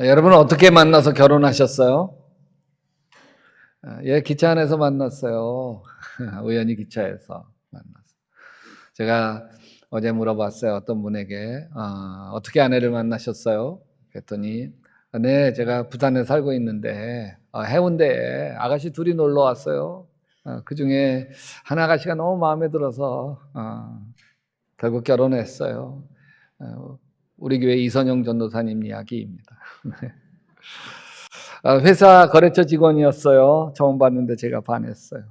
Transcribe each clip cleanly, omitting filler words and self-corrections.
여러분은 어떻게 만나서 결혼하셨어요? 예, 기차 안에서 만났어요. 우연히 기차에서 만났어요. 제가 어제 물어봤어요. 어떤 분에게 어떻게 아내를 만나셨어요? 그랬더니 네, 제가 부산에 살고 있는데 해운대에 아가씨 둘이 놀러 왔어요. 그 중에 한 아가씨가 너무 마음에 들어서 결국 결혼했어요. 우리 교회 이선영 전도사님 이야기입니다. 회사 거래처 직원이었어요. 처음 봤는데 제가 반했어요.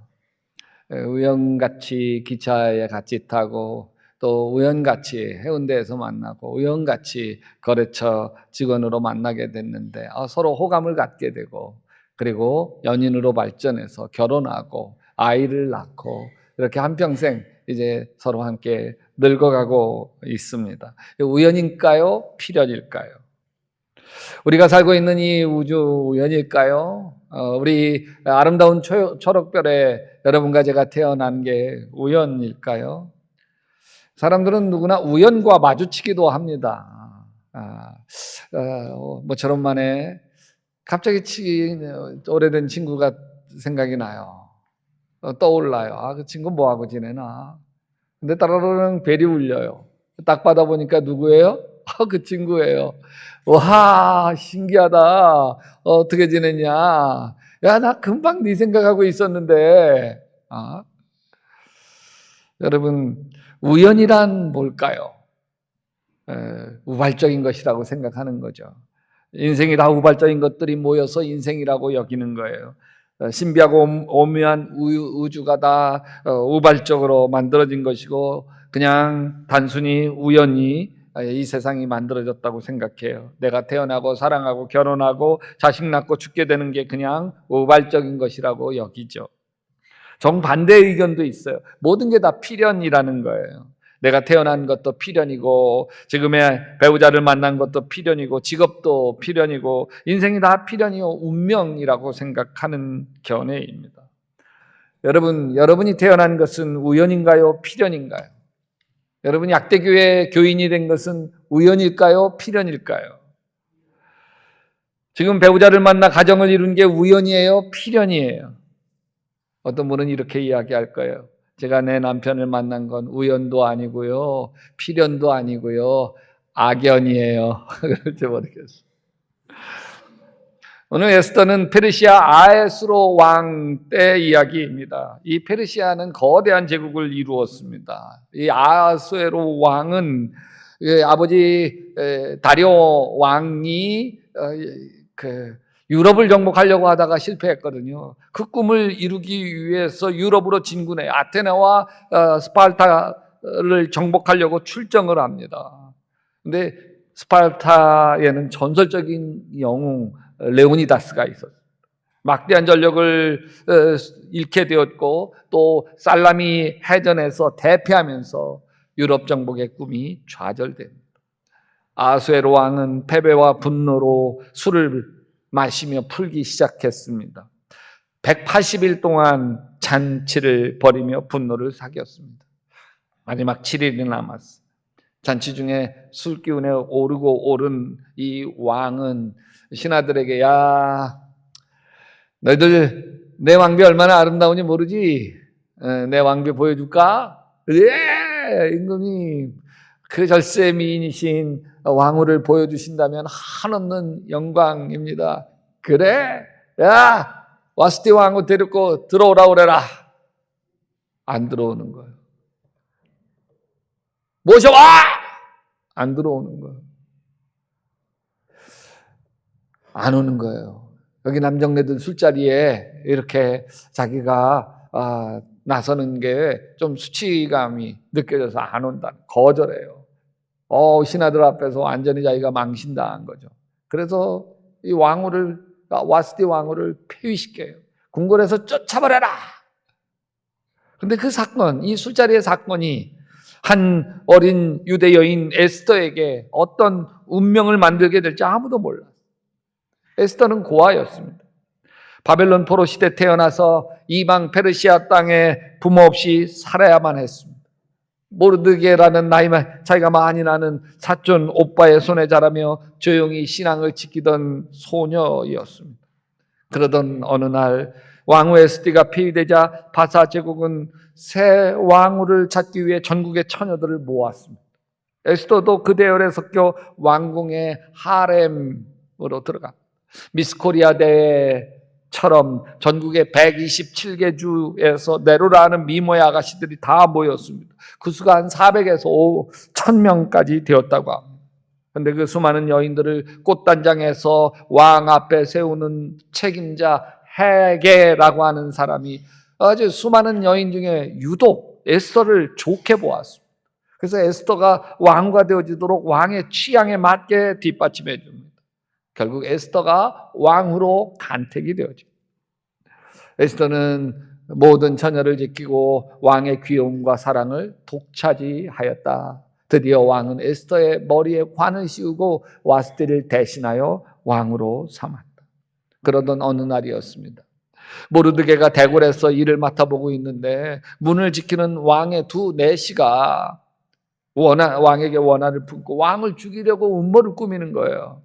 우연같이 기차에 같이 타고 또 우연같이 해운대에서 만나고 우연같이 거래처 직원으로 만나게 됐는데 서로 호감을 갖게 되고 그리고 연인으로 발전해서 결혼하고 아이를 낳고 이렇게 한평생 이제 서로 함께 늙어가고 있습니다. 우연일까요? 필연일까요? 우리가 살고 있는 이 우주 우연일까요? 우리 아름다운 초록별에 여러분과 제가 태어난 게 우연일까요? 사람들은 누구나 우연과 마주치기도 합니다. 모처럼 만에 갑자기 오래된 친구가 생각이 나요. 떠올라요. 그 친구 뭐하고 지내나? 근데 따라라랑 벨이 울려요. 딱 받아보니까 누구예요? 그 친구예요. 와, 신기하다. 어떻게 지냈냐? 야, 나 금방 네 생각하고 있었는데. 여러분, 우연이란 뭘까요? 우발적인 것이라고 생각하는 거죠. 인생이 다 우발적인 것들이 모여서 인생이라고 여기는 거예요. 신비하고 오묘한 우주가 다 우발적으로 만들어진 것이고 그냥 단순히 우연히 이 세상이 만들어졌다고 생각해요. 내가 태어나고 사랑하고 결혼하고 자식 낳고 죽게 되는 게 그냥 우발적인 것이라고 여기죠. 정반대 의견도 있어요. 모든 게 다 필연이라는 거예요. 내가 태어난 것도 필연이고 지금의 배우자를 만난 것도 필연이고 직업도 필연이고 인생이 다 필연이요 운명이라고 생각하는 견해입니다. 여러분이 태어난 것은 우연인가요? 필연인가요? 여러분이 약대교회 교인이 된 것은 우연일까요? 필연일까요? 지금 배우자를 만나 가정을 이룬 게 우연이에요? 필연이에요? 어떤 분은 이렇게 이야기할 거예요. 제가 내 남편을 만난 건 우연도 아니고요, 필연도 아니고요, 악연이에요. 그럴지 모르겠어요. 오늘 에스더는 페르시아 아에스로 왕 때 이야기입니다. 이 페르시아는 거대한 제국을 이루었습니다. 이 아하수에로 왕은 아버지 다리오 왕이 유럽을 정복하려고 하다가 실패했거든요. 그 꿈을 이루기 위해서 유럽으로 진군해 아테네와 스파르타를 정복하려고 출정을 합니다. 근데 스파르타에는 전설적인 영웅 레오니다스가 있었어요. 막대한 전력을 잃게 되었고 또 살라미 해전에서 대패하면서 유럽 정복의 꿈이 좌절됩니다. 아수에로 왕은 패배와 분노로 술을 마시며 풀기 시작했습니다. 180일 동안 잔치를 벌이며 분노를 삭였습니다. 마지막 7일이 남았어요. 잔치 중에 술 기운에 오르고 오른 이 왕은 신하들에게 야, 너희들 내 왕비 얼마나 아름다운지 모르지? 내 왕비 보여줄까? 예, 임금이 그 절세 미인이신 왕후를 보여주신다면 한없는 영광입니다. 그래? 야, 와스티 왕후 데리고 들어오라 그래라. 안 들어오는 거예요. 모셔와! 안 들어오는 거예요. 안 오는 거예요. 여기 남정네들 술자리에 이렇게 자기가 나서는 게 좀 수치감이 느껴져서 안 온다. 거절해요. 신하들 앞에서 완전히 자기가 망신당한 거죠. 그래서 이 왕후를 와스티 왕후를 폐위시켜요. 궁궐에서 쫓아버려라. 근데 그 사건, 이 술자리의 사건이 한 어린 유대 여인 에스더에게 어떤 운명을 만들게 될지 아무도 몰라요. 에스더는 고아였습니다. 바벨론 포로 시대 태어나서 이방 페르시아 땅에 부모 없이 살아야만 했습니다. 모르드게라는 차이가 많이 나는 사촌 오빠의 손에 자라며 조용히 신앙을 지키던 소녀였습니다. 그러던 어느 날 왕후 에스더가 폐위되자 바사 제국은 새 왕후를 찾기 위해 전국의 처녀들을 모았습니다. 에스더도 그 대열에 섞여 왕궁의 하렘으로 들어가 미스 코리아 대회처럼 전국의 127개 주에서 네로라 하는 미모의 아가씨들이 다 모였습니다. 그 수가 한 400에서 1000명까지 되었다고 합니다. 그런데 그 수많은 여인들을 꽃단장에서 왕 앞에 세우는 책임자 헤게라고 하는 사람이 아주 수많은 여인 중에 유독 에스더를 좋게 보았습니다. 그래서 에스더가 왕후가 되어지도록 왕의 취향에 맞게 뒷받침해 줍니다. 결국 에스더가 왕후로 간택이 되어집니다. 에스더는 모든 처녀를 지키고 왕의 귀여움과 사랑을 독차지하였다. 드디어 왕은 에스더의 머리에 관을 씌우고 와스티를 대신하여 왕으로 삼았다. 그러던 어느 날이었습니다. 모르드게가 대궐에서 일을 맡아보고 있는데 문을 지키는 왕의 두 내시가 왕에게 원한을 품고 왕을 죽이려고 음모를 꾸미는 거예요.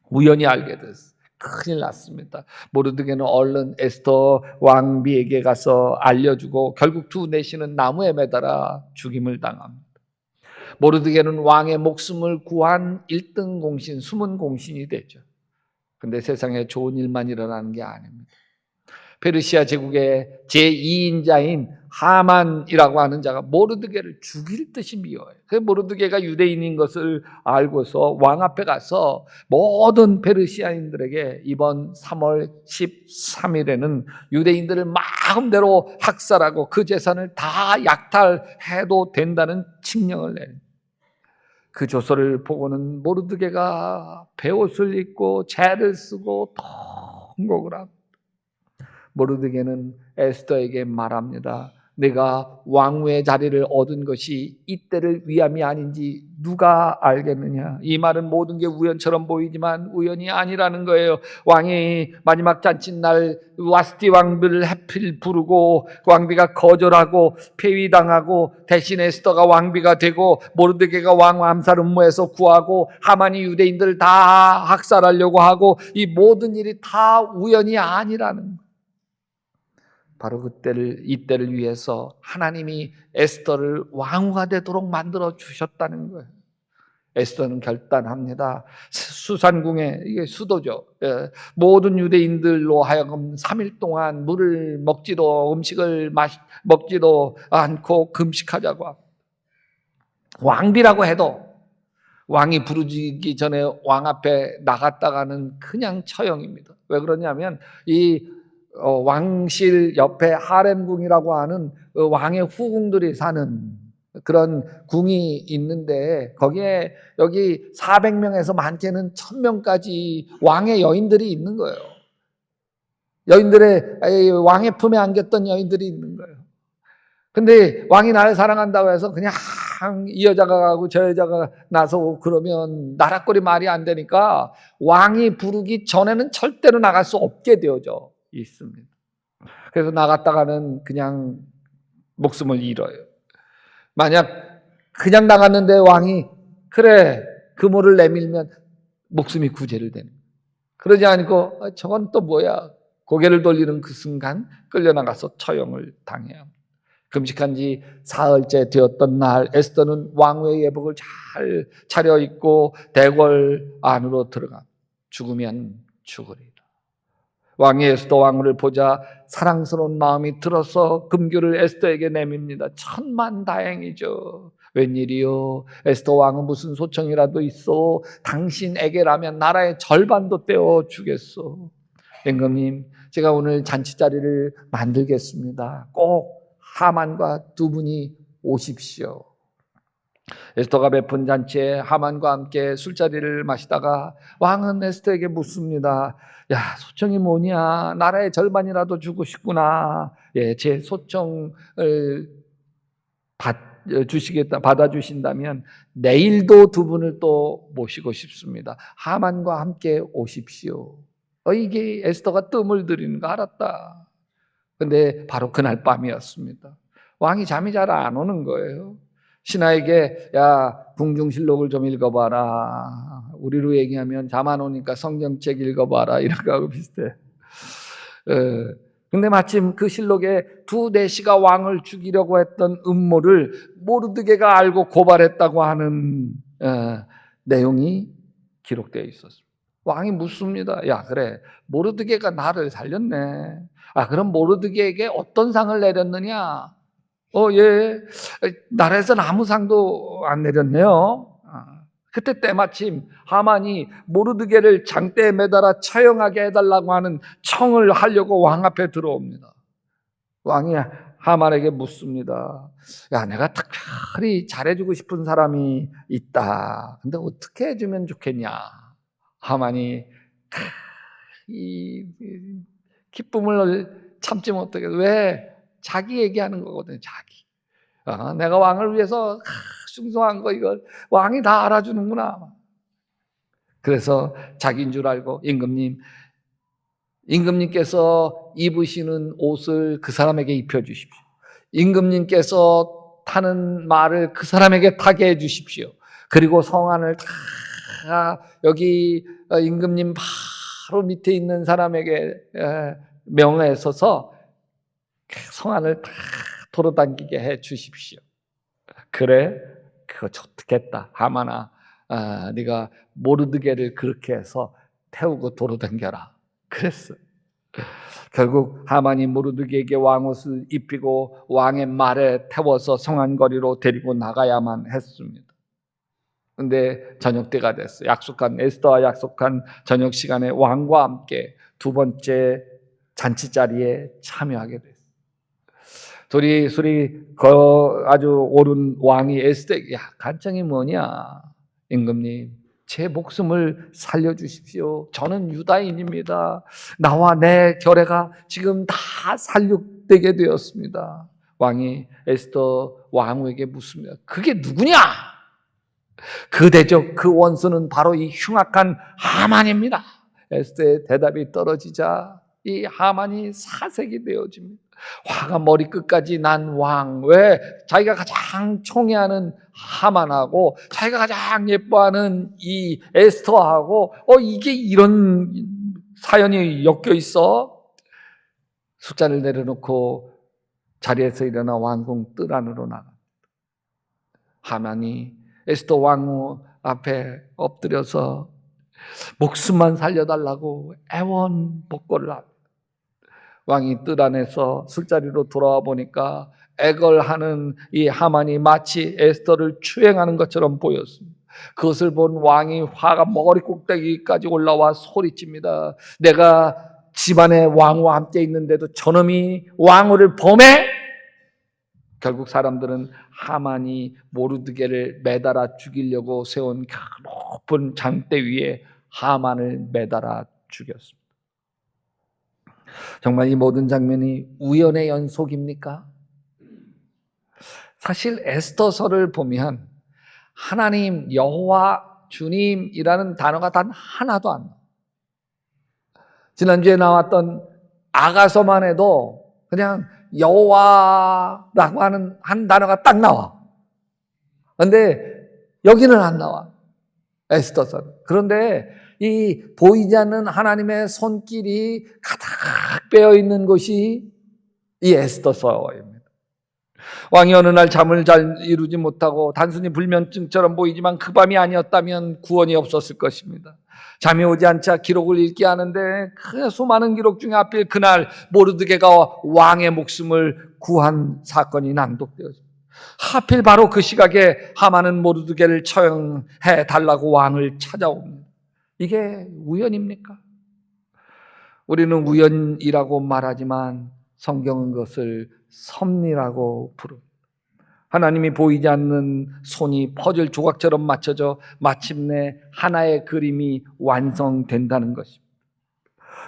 우연히 알게 됐어요. 큰일 났습니다. 모르드게는 얼른 에스더 왕비에게 가서 알려주고 결국 두 내시는 나무에 매달아 죽임을 당합니다. 모르드게는 왕의 목숨을 구한 1등 공신, 숨은 공신이 되죠. 근데 세상에 좋은 일만 일어나는 게 아닙니다. 페르시아 제국의 제2인자인 하만이라고 하는 자가 모르드게를 죽일 듯이 미워해요. 그래서 모르드게가 유대인인 것을 알고서 왕 앞에 가서 모든 페르시아인들에게 이번 3월 13일에는 유대인들을 마음대로 학살하고 그 재산을 다 약탈해도 된다는 칙령을 내요. 그 조서를 보고는 모르드게가 베옷을 입고 재를 쓰고 통곡을 합니다. 모르드게는 에스더에게 말합니다. 내가 왕후의 자리를 얻은 것이 이때를 위함이 아닌지 누가 알겠느냐. 이 말은 모든 게 우연처럼 보이지만 우연이 아니라는 거예요. 왕이 마지막 잔칫날 와스티 왕비를 하필 부르고 왕비가 거절하고 폐위당하고 대신 에스더가 왕비가 되고 모르드게가 왕 암살 음모에서 구하고 하만이 유대인들을 다 학살하려고 하고 이 모든 일이 다 우연이 아니라는 거예요. 바로 이때를 위해서 하나님이 에스더를 왕후가 되도록 만들어 주셨다는 거예요. 에스더는 결단합니다. 수산궁에, 이게 수도죠. 모든 유대인들로 하여금 3일 동안 물을 먹지도 음식을 먹지도 않고 금식하자고 합니다. 왕비라고 해도 왕이 부르기 전에 왕 앞에 나갔다가는 그냥 처형입니다. 왜 그러냐면 이 왕실 옆에 하렘궁이라고 하는 왕의 후궁들이 사는 그런 궁이 있는데 거기에 여기 400명에서 많게는 1000명까지 왕의 여인들이 있는 거예요. 왕의 품에 안겼던 여인들이 있는 거예요. 근데 왕이 나를 사랑한다고 해서 그냥 이 여자가 가고 저 여자가 나서고 그러면 나락거리 말이 안 되니까 왕이 부르기 전에는 절대로 나갈 수 없게 되어져 있습니다. 그래서 나갔다가는 그냥 목숨을 잃어요. 만약 그냥 나갔는데 왕이 그래 금호를 내밀면 목숨이 구제를 되는 거예요. 그러지 않고 저건 또 뭐야 고개를 돌리는 그 순간 끌려나가서 처형을 당해야 합니다. 금식한 지 사흘째 되었던 날 에스더는 왕후의 예복을 잘 차려입고 대궐 안으로 들어가 죽으면 죽으리라. 왕이 에스더 왕후를 보자 사랑스러운 마음이 들어서 금규를 에스더에게 내밉니다. 천만다행이죠. 웬일이요? 에스더 왕은 무슨 소청이라도 있어? 당신에게라면 나라의 절반도 떼어 주겠소. 임금님, 제가 오늘 잔치자리를 만들겠습니다. 꼭 하만과 두 분이 오십시오. 에스더가 베푼 잔치에 하만과 함께 술자리를 마시다가 왕은 에스더에게 묻습니다. 야, 소청이 뭐냐? 나라의 절반이라도 주고 싶구나. 예, 제 소청을 받아주신다면 내일도 두 분을 또 모시고 싶습니다. 하만과 함께 오십시오. 이게 에스더가 뜸을 들이는 거 알았다. 근데 바로 그날 밤이었습니다. 왕이 잠이 잘 안 오는 거예요. 신하에게 야 궁중실록을 좀 읽어봐라. 우리로 얘기하면 잠 안 오니까 성경책 읽어봐라 이런 거하고 비슷해. 근데 마침 그 실록에 두 내시가 왕을 죽이려고 했던 음모를 모르드게가 알고 고발했다고 하는 내용이 기록되어 있었습니다. 왕이 묻습니다. 야 그래 모르드게가 나를 살렸네. 그럼 모르드게에게 어떤 상을 내렸느냐? 예. 나라에서는 아무 상도 안 내렸네요. 그때 때마침 하만이 모르드게를 장대에 매달아 처형하게 해달라고 하는 청을 하려고 왕 앞에 들어옵니다. 왕이 하만에게 묻습니다. 야, 내가 특별히 잘해주고 싶은 사람이 있다. 근데 어떻게 해주면 좋겠냐? 하만이 이 기쁨을 참지 못하게 왜? 자기 얘기하는 거거든요. 자기. 내가 왕을 위해서 충성한 거 이걸 왕이 다 알아주는구나. 그래서 자기인 줄 알고 임금님께서 입으시는 옷을 그 사람에게 입혀주십시오. 임금님께서 타는 말을 그 사람에게 타게 해주십시오. 그리고 성안을 다 여기 임금님 바로 밑에 있는 사람에게 명하에 서서 성안을 다 돌아다니게 해 주십시오. 그래, 그거 좋겠다. 하만아, 네가 모르드게를 그렇게 해서 태우고 돌아다녀라. 그랬어. 결국 하만이 모르드게에게 왕옷을 입히고 왕의 말에 태워서 성안거리로 데리고 나가야만 했습니다. 근데 저녁 때가 됐어요. 에스더와 약속한 저녁 시간에 왕과 함께 두 번째 잔치 자리에 참여하게 됐어요. 둘이 아주 옳은 왕이 에스더에게 간청이 뭐냐? 임금님, 제 목숨을 살려주십시오. 저는 유다인입니다. 나와 내 결애가 지금 다 살육되게 되었습니다. 왕이 에스더 왕후에게 묻습니다. 그게 누구냐? 그 대적, 그 원수는 바로 이 흉악한 하만입니다. 에스더의 대답이 떨어지자 이 하만이 사색이 되어집니다. 화가 머리끝까지 난 왕, 왜? 자기가 가장 총애하는 하만하고 자기가 가장 예뻐하는 이 에스더하고 이게 이런 사연이 엮여 있어? 숫자를 내려놓고 자리에서 일어나 왕궁 뜰 안으로 나갑니다. 하만이 에스더 왕후 앞에 엎드려서 목숨만 살려달라고 애원복고를 합니다. 왕이 뜰 안에서 술자리로 돌아와 보니까 애걸하는 이 하만이 마치 에스더를 추행하는 것처럼 보였습니다. 그것을 본 왕이 화가 머리 꼭대기까지 올라와 소리칩니다. 내가 집안에 왕과 함께 있는데도 저놈이 왕후를 범해? 결국 사람들은 하만이 모르드게를 매달아 죽이려고 세운 높은 장대 위에 하만을 매달아 죽였습니다. 정말 이 모든 장면이 우연의 연속입니까? 사실 에스더서를 보면 하나님, 여호와, 주님이라는 단어가 단 하나도 안 나와요. 지난주에 나왔던 아가서만 해도 그냥 여호와라고 하는 한 단어가 딱 나와. 그런데 여기는 안 나와. 에스더서는. 그런데 이 보이지 않는 하나님의 손길이 가득 빼어 있는 것이 이 에스더서입니다. 왕이 어느 날 잠을 잘 이루지 못하고 단순히 불면증처럼 보이지만 그 밤이 아니었다면 구원이 없었을 것입니다. 잠이 오지 않자 기록을 읽게 하는데 그 수많은 기록 중에 하필 그날 모르드게가 왕의 목숨을 구한 사건이 낭독되어집니다. 하필 바로 그 시각에 하만은 모르드게를 처형해 달라고 왕을 찾아옵니다. 이게 우연입니까? 우리는 우연이라고 말하지만 성경은 그것을 섭리라고 부릅니다. 하나님이 보이지 않는 손이 퍼즐 조각처럼 맞춰져 마침내 하나의 그림이 완성된다는 것입니다.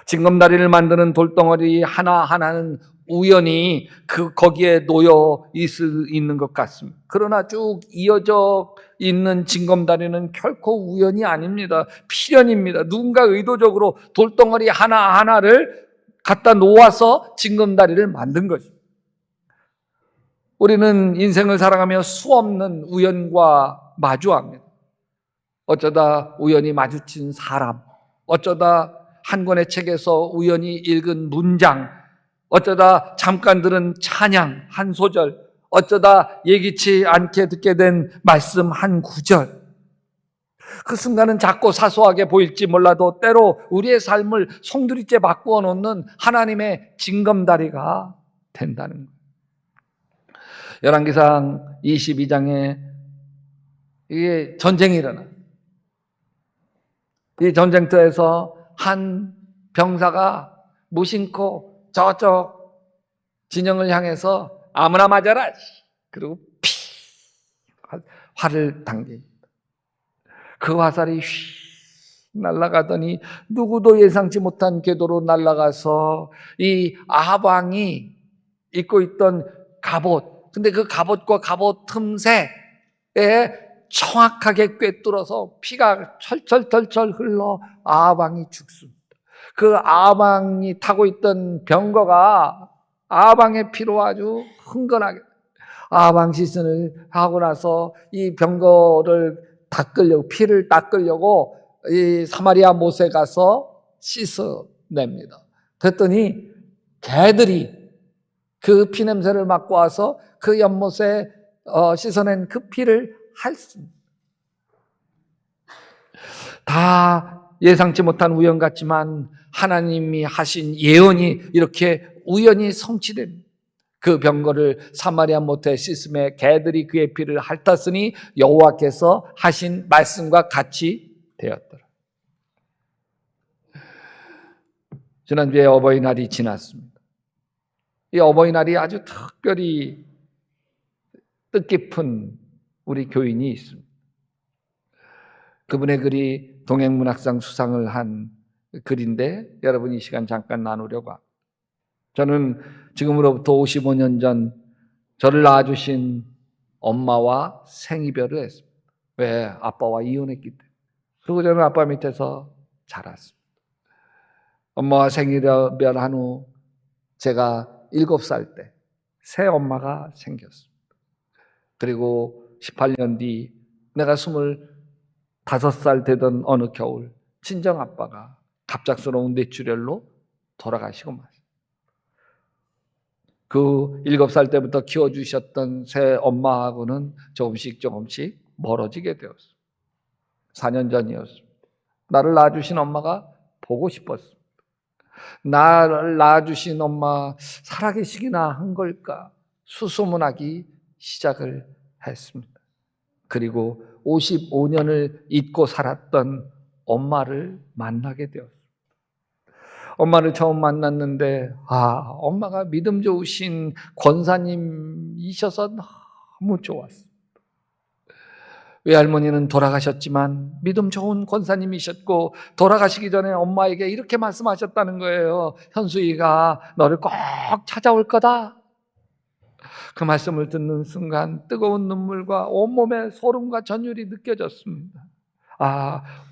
징검다리를 만드는 돌덩어리 하나하나는 우연히 거기에 놓여 있는 것 같습니다. 그러나 쭉 이어져 있는 징검다리는 결코 우연이 아닙니다. 필연입니다. 누군가 의도적으로 돌덩어리 하나하나를 갖다 놓아서 징검다리를 만든 것입니다. 우리는 인생을 살아가며 수없는 우연과 마주합니다. 어쩌다 우연히 마주친 사람, 어쩌다 한 권의 책에서 우연히 읽은 문장, 어쩌다 잠깐 들은 찬양 한 소절, 어쩌다 예기치 않게 듣게 된 말씀 한 구절. 그 순간은 작고 사소하게 보일지 몰라도 때로 우리의 삶을 송두리째 바꾸어 놓는 하나님의 징검다리가 된다는 거예요. 열왕기상 22장에 이게 전쟁이 일어나. 이 전쟁터에서 한 병사가 무심코 저쪽 진영을 향해서 아무나 맞아라. 그리고 피 활을 당깁니다. 그 화살이 휘 날아가더니 누구도 예상치 못한 궤도로 날아가서 이 아합왕이 입고 있던 갑옷, 근데 그 갑옷과 갑옷 틈새에 정확하게 꿰뚫어서 피가 철철철철 흘러 아합왕이 죽습니다. 그 아합왕이 타고 있던 병거가 아합왕의 피로 아주 흥건하게 아합왕 시선을 하고 나서 이 병거를 닦으려고, 피를 닦으려고 이 사마리아 못에 가서 씻어냅니다. 그랬더니 개들이 그 피 냄새를 맡고 와서 그 연못에 씻어낸 그 피를 핥습니다. 다 예상치 못한 우연 같지만 하나님이 하신 예언이 이렇게 우연히 성취됩니다. 그 병거를 사마리아 못에 씻음에 개들이 그의 피를 핥았으니 여호와께서 하신 말씀과 같이 되었더라. 지난주에 어버이날이 지났습니다. 이 어버이날이 아주 특별히 뜻깊은 우리 교인이 있습니다. 그분의 글이 동행문학상 수상을 한 글인데 여러분 이 시간 잠깐 나누려고 합니다. 저는 지금으로부터 55년 전 저를 낳아주신 엄마와 생이별을 했습니다. 왜? 아빠와 이혼했기 때문에. 그리고 저는 아빠 밑에서 자랐습니다. 엄마와 생이별한 후 제가 7살 때 새 엄마가 생겼습니다. 그리고 18년 뒤 내가 25살 되던 어느 겨울 친정 아빠가 갑작스러운 뇌출혈로 돌아가시고 마셨습니다. 그 7살 때부터 키워주셨던 새 엄마하고는 조금씩 멀어지게 되었습니다. 4년 전이었습니다. 나를 낳아주신 엄마가 보고 싶었습니다. 나를 낳아주신 엄마 살아계시기나 한 걸까 수소문하기 시작을 했습니다. 그리고 55년을 잊고 살았던 엄마를 만나게 되었습니다. 엄마를 처음 만났는데 엄마가 믿음 좋으신 권사님이셔서 너무 좋았습니다. 외할머니는 돌아가셨지만 믿음 좋은 권사님이셨고 돌아가시기 전에 엄마에게 이렇게 말씀하셨다는 거예요. 현수이가 너를 꼭 찾아올 거다. 그 말씀을 듣는 순간 뜨거운 눈물과 온몸에 소름과 전율이 느껴졌습니다.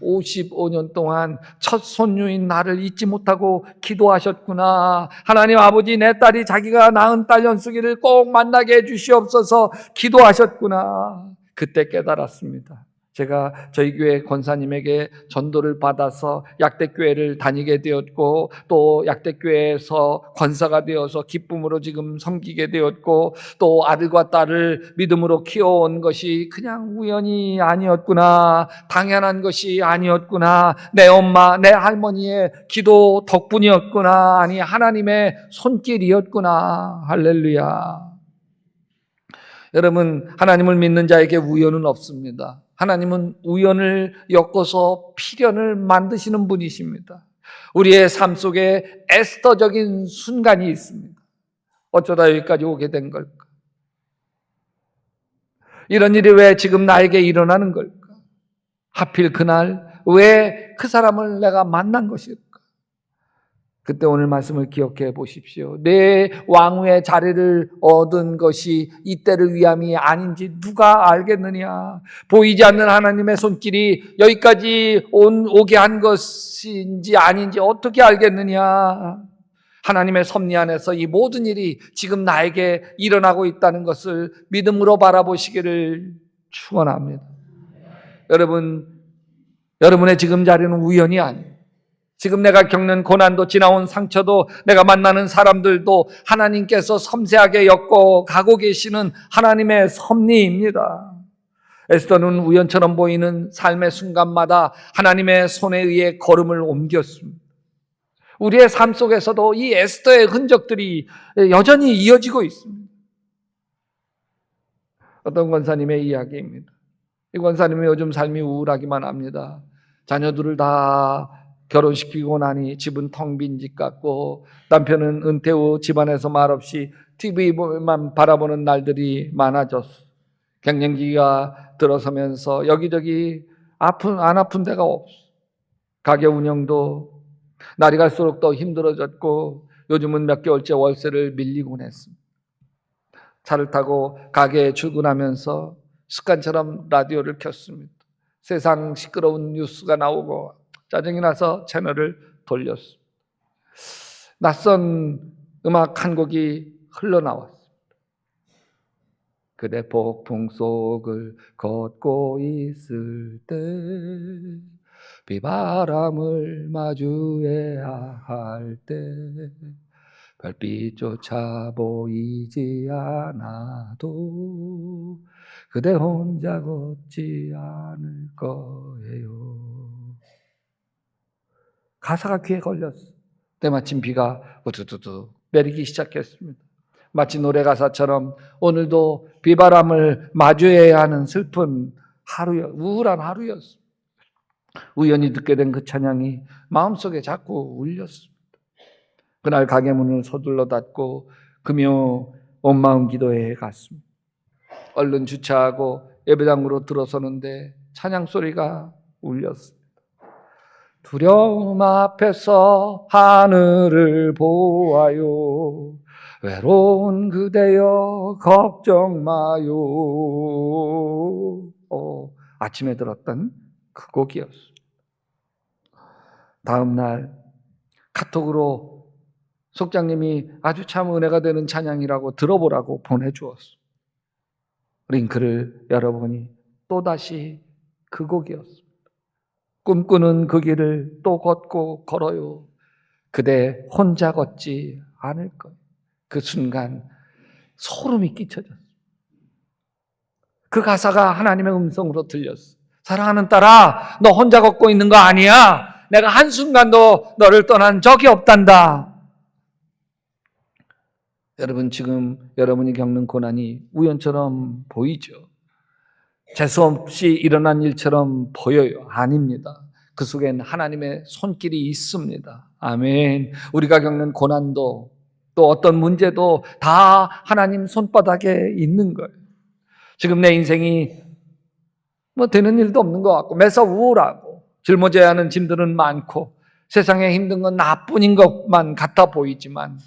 55년 동안 첫 손주인 나를 잊지 못하고 기도하셨구나. 하나님 아버지, 내 딸이 자기가 낳은 딸 현숙이를 꼭 만나게 해주시옵소서 기도하셨구나. 그때 깨달았습니다. 제가 저희 교회 권사님에게 전도를 받아서 약대교회를 다니게 되었고 또 약대교회에서 권사가 되어서 기쁨으로 지금 섬기게 되었고 또 아들과 딸을 믿음으로 키워온 것이 그냥 우연이 아니었구나. 당연한 것이 아니었구나. 내 엄마, 내 할머니의 기도 덕분이었구나. 아니 하나님의 손길이었구나. 할렐루야. 여러분, 하나님을 믿는 자에게 우연은 없습니다. 하나님은 우연을 엮어서 필연을 만드시는 분이십니다. 우리의 삶 속에 에스더적인 순간이 있습니다. 어쩌다 여기까지 오게 된 걸까? 이런 일이 왜 지금 나에게 일어나는 걸까? 하필 그날 왜 그 사람을 내가 만난 것일까? 그때 오늘 말씀을 기억해 보십시오. 내 왕후의 자리를 얻은 것이 이때를 위함이 아닌지 누가 알겠느냐? 보이지 않는 하나님의 손길이 여기까지 오게 한 것인지 아닌지 어떻게 알겠느냐? 하나님의 섭리 안에서 이 모든 일이 지금 나에게 일어나고 있다는 것을 믿음으로 바라보시기를 축원합니다. 여러분의 지금 자리는 우연이 아니에요. 지금 내가 겪는 고난도, 지나온 상처도, 내가 만나는 사람들도 하나님께서 섬세하게 엮어 가고 계시는 하나님의 섭리입니다. 에스더는 우연처럼 보이는 삶의 순간마다 하나님의 손에 의해 걸음을 옮겼습니다. 우리의 삶 속에서도 이 에스더의 흔적들이 여전히 이어지고 있습니다. 어떤 권사님의 이야기입니다. 이 권사님이 요즘 삶이 우울하기만 합니다. 자녀들을 다 결혼시키고 나니 집은 텅 빈 집 같고, 남편은 은퇴 후 집안에서 말없이 TV만 바라보는 날들이 많아졌어. 갱년기가 들어서면서 여기저기 안 아픈 데가 없어. 가게 운영도 날이 갈수록 더 힘들어졌고, 요즘은 몇 개월째 월세를 밀리곤 했습니다. 차를 타고 가게에 출근하면서 습관처럼 라디오를 켰습니다. 세상 시끄러운 뉴스가 나오고 짜증이 나서 채널을 돌렸습니다. 낯선 음악 한 곡이 흘러나왔습니다. 그대 폭풍 속을 걷고 있을 때 비바람을 마주해야 할 때 별빛조차 보이지 않아도 그대 혼자 걷지 않을 거예요. 가사가 귀에 걸렸어. 때마침 비가 우두두두 내리기 시작했습니다. 마치 노래 가사처럼 오늘도 비바람을 마주해야 하는 슬픈 우울한 하루였습니다. 우연히 듣게 된 그 찬양이 마음속에 자꾸 울렸습니다. 그날 가게 문을 서둘러 닫고 금요 온 마음 기도회에 갔습니다. 얼른 주차하고 예배당으로 들어서는데 찬양 소리가 울렸습니다. 두려움 앞에서 하늘을 보아요. 외로운 그대여 걱정 마요. 아침에 들었던 그 곡이었습니다. 다음 날 카톡으로 속장님이 아주 참 은혜가 되는 찬양이라고 들어보라고 보내주었습니다. 링크를 열어보니 또다시 그 곡이었습니다. 꿈꾸는 그 길을 또 걷고 걸어요. 그대 혼자 걷지 않을 거예요. 그 순간 소름이 끼쳐졌어요. 그 가사가 하나님의 음성으로 들렸어요. 사랑하는 딸아, 너 혼자 걷고 있는 거 아니야. 내가 한순간도 너를 떠난 적이 없단다. 여러분, 지금 여러분이 겪는 고난이 우연처럼 보이죠. 재수없이 일어난 일처럼 보여요. 아닙니다. 그 속엔 하나님의 손길이 있습니다. 아멘. 우리가 겪는 고난도 또 어떤 문제도 다 하나님 손바닥에 있는 거예요. 지금 내 인생이 되는 일도 없는 것 같고 매사 우울하고 짊어져야 하는 짐들은 많고 세상에 힘든 건 나뿐인 것만 같아 보이지만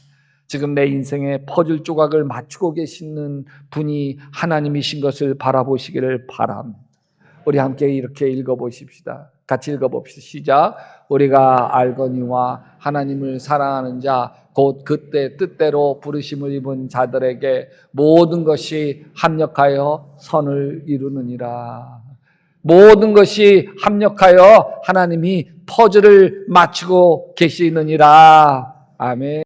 지금 내 인생의 퍼즐 조각을 맞추고 계시는 분이 하나님이신 것을 바라보시기를 바랍니다. 우리 함께 이렇게 읽어보십시다. 같이 읽어봅시다. 시작. 우리가 알거니와 하나님을 사랑하는 자 곧 그때 뜻대로 부르심을 입은 자들에게 모든 것이 합력하여 선을 이루느니라. 모든 것이 합력하여 하나님이 퍼즐을 맞추고 계시느니라. 아멘.